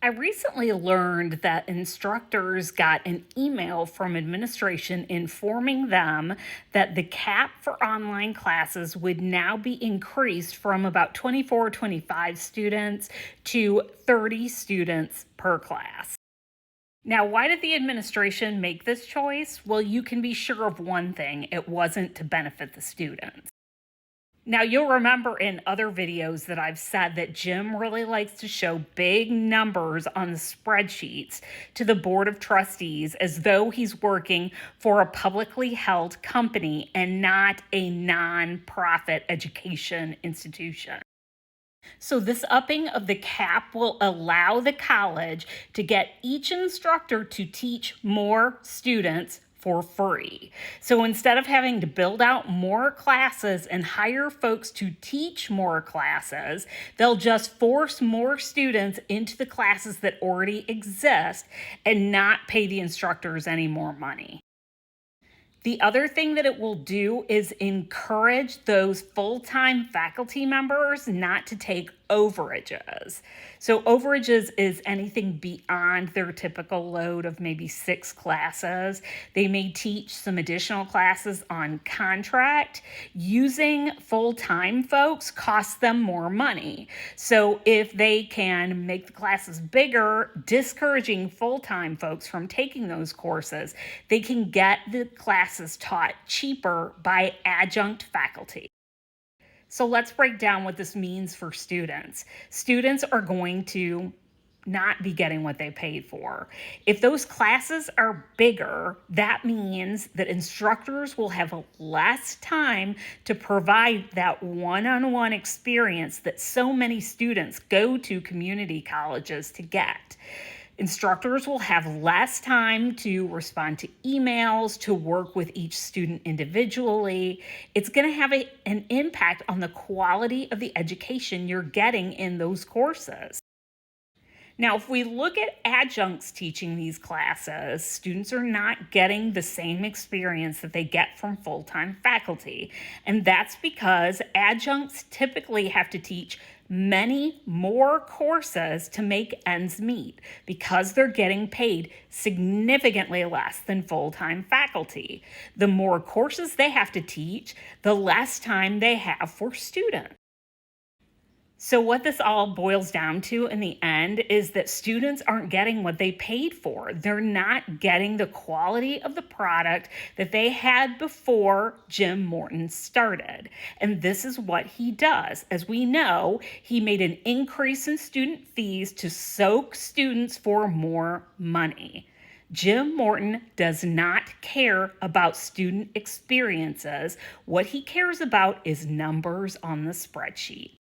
I recently learned that instructors got an email from administration informing them that the cap for online classes would now be increased from about 24, 25 students to 30 students per class. Now, why did the administration make this choice? Well, you can be sure of one thing: it wasn't to benefit the students. Now, you'll remember in other videos that I've said that Jim really likes to show big numbers on the spreadsheets to the Board of Trustees as though he's working for a publicly held company and not a nonprofit education institution. So, this upping of the cap will allow the college to get each instructor to teach more students for free. So instead of having to build out more classes and hire folks to teach more classes, they'll just force more students into the classes that already exist and not pay the instructors any more money. The other thing that it will do is encourage those full-time faculty members not to take overages. So overages is anything beyond their typical load of maybe 6 classes. They may teach some additional classes on contract. Using full-time folks costs them more money. So if they can make the classes bigger, discouraging full-time folks from taking those courses, they can get the classes taught cheaper by adjunct faculty. So let's break down what this means for students. Students are going to not be getting what they paid for. If those classes are bigger, that means that instructors will have less time to provide that one-on-one experience that so many students go to community colleges to get. Instructors will have less time to respond to emails, to work with each student individually. It's going to have an impact on the quality of the education you're getting in those courses. Now, if we look at adjuncts teaching these classes, students are not getting the same experience that they get from full-time faculty. And that's because adjuncts typically have to teach many more courses to make ends meet because they're getting paid significantly less than full-time faculty. The more courses they have to teach, the less time they have for students. So what this all boils down to in the end is that students aren't getting what they paid for. They're not getting the quality of the product that they had before Jim Morton started. And this is what he does. As we know, he made an increase in student fees to soak students for more money. Jim Morton does not care about student experiences. What he cares about is numbers on the spreadsheet.